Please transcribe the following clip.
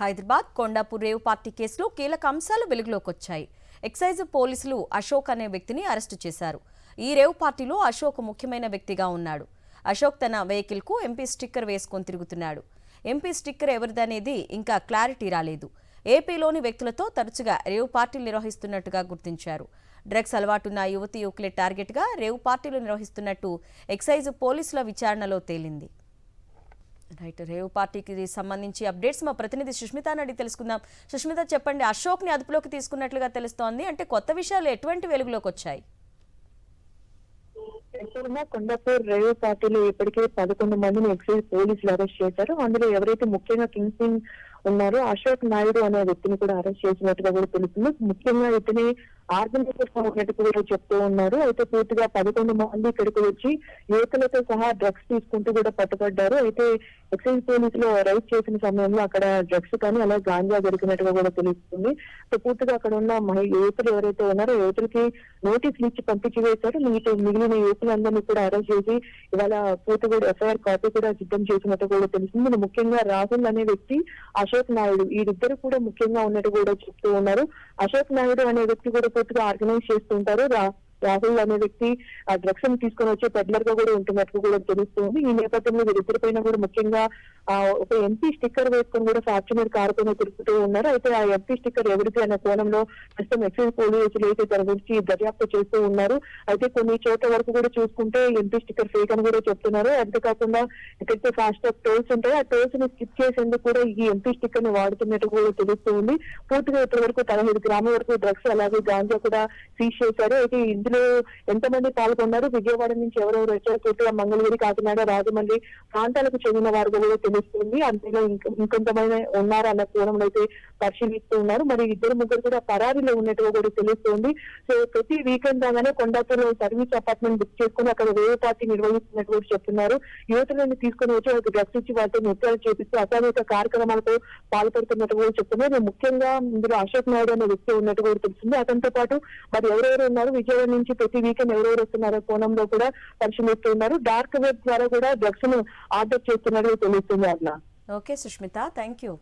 Hyderabad Kondapur rave party కేసులో కీలక అంశాలు వెలుగులోకి వచ్చాయి. ఎక్సైజ్ పోలీసులు అశోక్ అనే వ్యక్తిని అరెస్టు చేశారు. ఈ రేవ్ పార్టీలో అశోక్ ముఖ్యమైన వ్యక్తిగా ఉన్నాడు. అశోక్ తన వెహికల్ కు ఎంపీ స్టిక్కర్ వేసుకొని తిరుగుతున్నాడు. ఎంపీ స్టిక్కర్ ఎవరిదనేది ఇంకా క్లారిటీ రాలేదు. ఏపీలోని వ్యక్తులతో తరచుగా రేవ్ పార్టీలు నిర్వహిస్తున్నట్టుగా గుర్తించారు. డ్రగ్స్ అలవాటున్న యువతీ యువకులే టార్గెట్గా రేవ్ పార్టీలు నిర్వహిస్తున్నట్టు ఎక్సైజ్ పోలీసుల విచారణలో తేలింది. రైట్, రేవ్ పార్టీకి సంబంధించి అప్డేట్స్ మా ప్రతినిధి సుష్మిత అడిగి తెలుసుకుందాం. సుష్మిత, చెప్పండి, అశోక్ ని అదుపులోకి తీసుకున్నట్లుగా తెలుస్తోంది. అంటే కొత్త విషయాలు ఎటువంటి వెలుగులోకి వచ్చాయి? కొండాపూర్ రేవ్ పార్టీలో ఇప్పటికే 11 మందిని ఎక్సైజ్ పోలీసులు అరెస్ట్ చేశారు. అందులో ఎవరైతే ముఖ్యంగా కింగ్ పింగ్ ఉన్నారో అశోక్ నాయుడు అనే వ్యక్తిని కూడా అరెస్ట్ చేసినట్టుగా కూడా తెలుస్తుంది. ముఖ్యంగా ఇతని ఆర్గనైజర్ ఉన్నట్టు కూడా చెప్తూ ఉన్నారు. అయితే పూర్తిగా 11 మంది ఇక్కడికి వచ్చి యువకులతో సహా డ్రగ్స్ తీసుకుంటూ కూడా పట్టుబడ్డారు. అయితే ఎక్సైజ్ పోలీసులు రైడ్ చేసిన సమయంలో అక్కడ డ్రగ్స్ కానీ అలా గాంజా దొరికినట్టుగా కూడా తెలుస్తుంది. సో పూర్తిగా అక్కడ ఉన్న యువకులు ఎవరైతే ఉన్నారో యువతులకి నోటీసులు ఇచ్చి పంపించి వేశారు. మిగిలిన యువకులందరినీ కూడా అరెస్ట్ చేసి ఇవాళ పూర్తి కూడా ఎఫ్ఐఆర్ కాపీ కూడా సిద్ధం చేసినట్టు కూడా తెలుస్తుంది. ముఖ్యంగా రాహుల్ అనే వ్యక్తి, అశోక్ నాయుడు, వీరిద్దరు కూడా ముఖ్యంగా ఉన్నట్టు కూడా చెప్తూ ఉన్నారు. అశోక్ నాయుడు అనే వ్యక్తి కూడా పూర్తిగా ఆర్గనైజ్ చేస్తుంటారు. రాహుల్ అనే వ్యక్తి ఆ డ్రగ్స్ ని తీసుకొని వచ్చే పెడ్లర్ గా కూడా ఉంటున్నట్టు కూడా తెలుస్తుంది. ఈ నేపథ్యంలో వీరిద్దరి పైన కూడా ముఖ్యంగా ఒక ఎంపీ స్టిక్కర్ వేసుకొని కూడా ఫార్చునర్ కారు పైన తిరుగుతూ ఉన్నారు. అయితే ఆ ఎంపీ స్టిక్కర్ ఎవరిది అనే కోణంలో ప్రస్తుతం ఎక్సైజ్ పోలీసులు అయితే దాని గురించి దర్యాప్తు చేస్తూ ఉన్నారు. అయితే కొన్ని చోట్ల వరకు కూడా చూసుకుంటే ఎంపీ స్టిక్కర్ ఫేక్ అని కూడా చెప్తున్నారు. అంతేకాకుండా ఎక్కడైతే ఫాస్ట్ ట్రాక్ టోల్స్ ఉంటాయో ఆ టోల్స్ ని స్కిప్ చేసేందుకు కూడా ఈ ఎంపీ స్టిక్కర్ ని వాడుతున్నట్టు కూడా తెలుస్తుంది. పూర్తిగా ఇప్పటి వరకు 15 గ్రాముల వరకు డ్రగ్స్ అలాగే గాంజా కూడా సీజ్ చేశారు. అయితే ఇందులో ఎంతమంది పాల్గొన్నారు, విజయవాడ నుంచి ఎవరెవరు వచ్చారు, పూర్తిగా మంగళగిరి, కాకినాడ, రాజమండ్రి ప్రాంతాలకు చెందిన వారు కూడా తెలుస్తుంది. అంతేగా ఇంకొంతమంది ఉన్నారు అన్న కోణంలో అయితే పరిశీలిస్తూ ఉన్నారు. మరి 2-3 కూడా పరారీలో ఉన్నట్టుగా కూడా తెలుస్తుంది. సో ప్రతి వీకెండ్ రాగానే కొండాపూర్ సర్వీస్ అపార్ట్మెంట్ బుక్ చేసుకుని అక్కడ రేవ్ పార్టీ నిర్వహిస్తున్నట్టు కూడా చెప్తున్నారు. యువతులను తీసుకుని వచ్చి వాళ్ళకి డ్రగ్స్ ఇచ్చి వాళ్ళతో నృత్యాలు చేపిస్తూ అసాంఘిక కార్యక్రమాలతో పాల్పడుతున్నట్టు కూడా చెప్తున్నారు. ముఖ్యంగా ఇందులో అశోక్ నాయుడు అనే వ్యక్తి ఉన్నట్టు కూడా తెలుస్తుంది. అతనితో పాటు మరి ఎవరెవరు ఉన్నారు, విజయవాడ నుంచి ప్రతి వీకెండ్ ఎవరెవరు వస్తున్నారో కోణంలో కూడా పరిశీలిస్తున్నారు. డార్క్ వెబ్ ద్వారా కూడా డ్రగ్స్ ను ఆర్డర్ చేస్తున్నట్టు తెలుస్తుంది. అట్లా ఓకే సుష్మిత, థ్యాంక్ యూ.